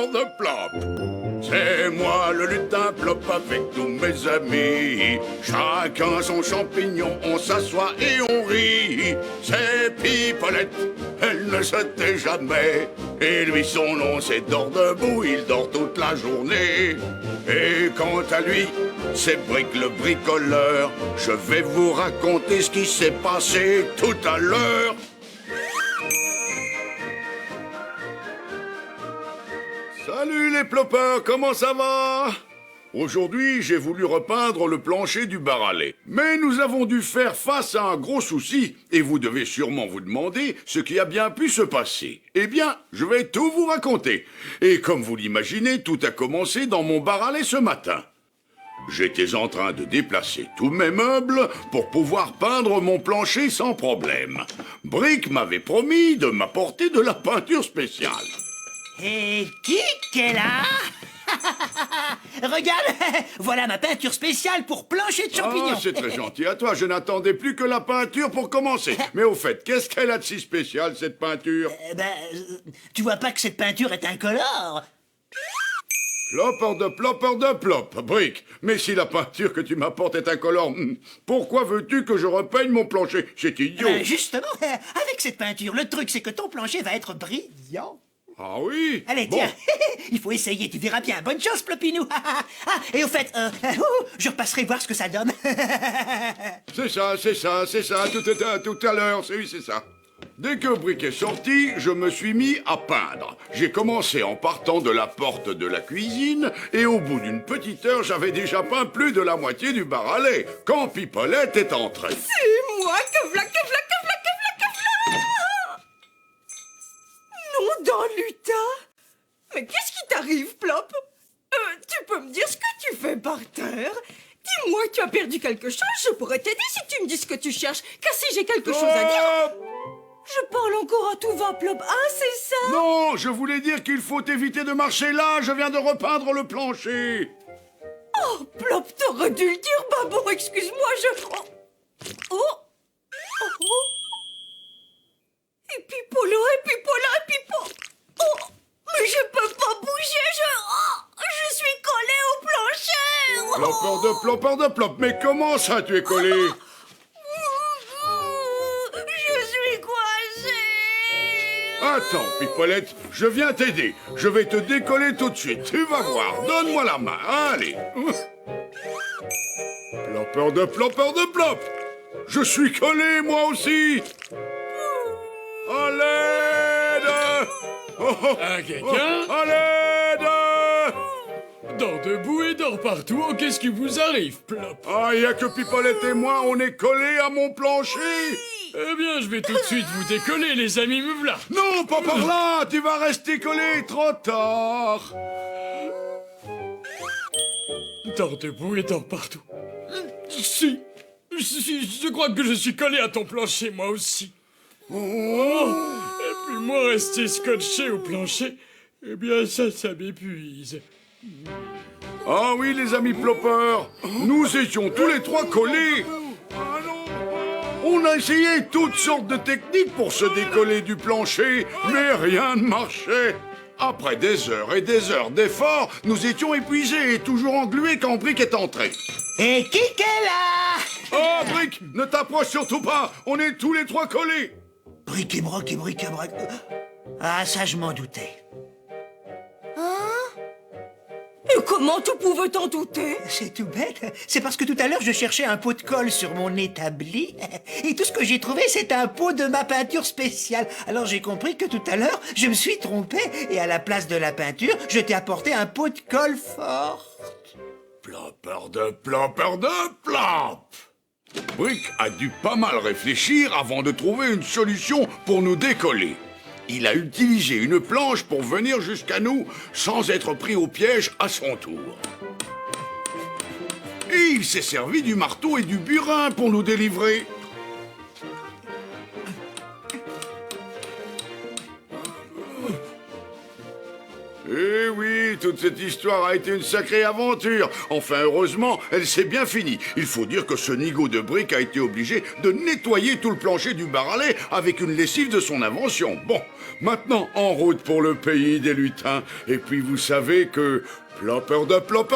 de Plop. C'est moi le lutin Plop avec tous mes amis. Chacun son champignon, on s'assoit et on rit. C'est Pipolette, elle ne se tait jamais. Et lui son nom c'est dort debout, il dort toute la journée. Et quant à lui, c'est Brick le bricoleur. Je vais vous raconter ce qui s'est passé tout à l'heure. Salut les Plopeurs, comment ça va? Aujourd'hui, j'ai voulu repeindre le plancher du bar à lait. Mais nous avons dû faire face à un gros souci, et vous devez sûrement vous demander ce qui a bien pu se passer. Eh bien, je vais tout vous raconter. Et comme vous l'imaginez, tout a commencé dans mon bar à lait ce matin. J'étais en train de déplacer tous mes meubles pour pouvoir peindre mon plancher sans problème. Brick m'avait promis de m'apporter de la peinture spéciale. Et qui est là? Regarde, voilà ma peinture spéciale pour plancher de champignons. Ah, c'est très gentil à toi. Je n'attendais plus que la peinture pour commencer. Mais au fait, qu'est-ce qu'elle a de si spécial, cette peinture? Tu vois pas que cette peinture est incolore? Plopper de plop, Brick. Mais si la peinture que tu m'apportes est incolore, pourquoi veux-tu que je repeigne mon plancher? C'est idiot. Justement, avec cette peinture, le truc c'est que ton plancher va être brillant. Ah oui? Allez, tiens, il faut essayer, tu verras bien. Bonne chance, Plopinou. Et au fait, je repasserai voir ce que ça donne. C'est ça, tout à l'heure, oui, c'est ça. Dès que Brick est sorti, je me suis mis à peindre. J'ai commencé en partant de la porte de la cuisine, et au bout d'une petite heure, j'avais déjà peint plus de la moitié du bar à lait, quand Pipolette est entrée. C'est moi, que v'là. Non, dans lutin. Mais qu'est-ce qui t'arrive, Plop? Tu peux me dire ce que tu fais par terre? Dis-moi, tu as perdu quelque chose? Je pourrais t'aider si tu me dis ce que tu cherches. Car si j'ai quelque chose à dire... Je parle encore à tout va, Plop. Ah, c'est ça? Non, je voulais dire qu'il faut éviter de marcher là. Je viens de repeindre le plancher. Oh, Plop, t'aurais dû le dire. Bah bon, excuse-moi, Oh. Et Pipolo. Oh, mais je peux pas bouger, je suis collée au plancher. Plopper de plop, mais comment ça tu es collé? Je suis coincée. Attends, Pipolette, je viens t'aider. Je vais te décoller tout de suite. Tu vas voir. Donne-moi la main. Allez. Plopper de plop. Je suis collé, moi aussi. À l'aide! Quelqu'un? À l'aide! Dors debout et dors partout. Oh, qu'est-ce qui vous arrive, Plop? Ah, il n'y a que Pipolette et moi, on est collés à mon plancher! Eh bien, je vais tout de suite vous décoller, les amis, me voilà. Non, pas par là! Tu vas rester collé, trop tard! Dors debout et dors partout. Si, je crois que je suis collé à ton plancher, moi aussi. Oh, et puis moi, rester scotché au plancher, eh bien, ça m'épuise. Ah oui, les amis Plopper, nous étions tous les trois collés. On a essayé toutes sortes de techniques pour se décoller du plancher, mais rien ne marchait. Après des heures et des heures d'efforts, nous étions épuisés et toujours englués quand Brick est entré. Et qui est là? Oh, Brick, ne t'approche surtout pas, on est tous les trois collés. Bric-et-broc. Ah, ça, je m'en doutais. Et comment tu pouvais t'en douter? C'est tout bête. C'est parce que tout à l'heure, je cherchais un pot de colle sur mon établi. Et tout ce que j'ai trouvé, c'est un pot de ma peinture spéciale. Alors j'ai compris que tout à l'heure, je me suis trompé. Et à la place de la peinture, je t'ai apporté un pot de colle forte. Plopper de plop. Brick a dû pas mal réfléchir avant de trouver une solution pour nous décoller. Il a utilisé une planche pour venir jusqu'à nous sans être pris au piège à son tour. Et il s'est servi du marteau et du burin pour nous délivrer. Eh oui, oui, toute cette histoire a été une sacrée aventure. Enfin, heureusement, elle s'est bien finie. Il faut dire que ce nigaud de briques a été obligé de nettoyer tout le plancher du bar à lait avec une lessive de son invention. Bon, maintenant, en route pour le pays des lutins. Et puis, vous savez que... Plopper de plop